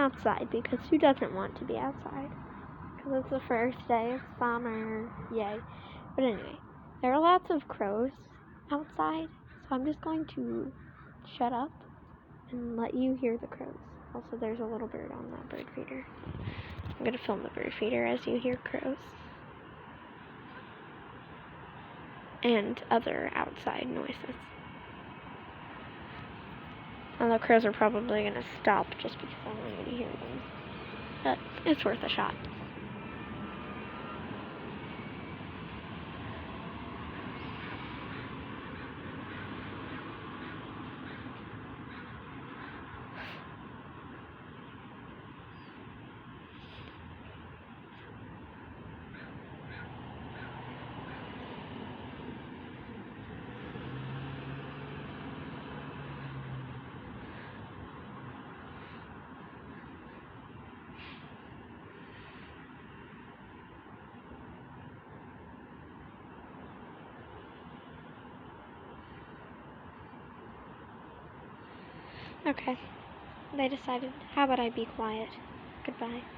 outside because who doesn't want to be outside? Because it's the first day of summer, yay. But anyway, there are lots of crows outside, so I'm just going to shut up and let you hear the crows. Also, there's a little bird on that bird feeder. I'm going to film the bird feeder as you hear crows. And other outside noises. And the crows are probably going to stop just because I want you to hear them. But it's worth a shot. Okay. They decided, how about I be quiet? Goodbye.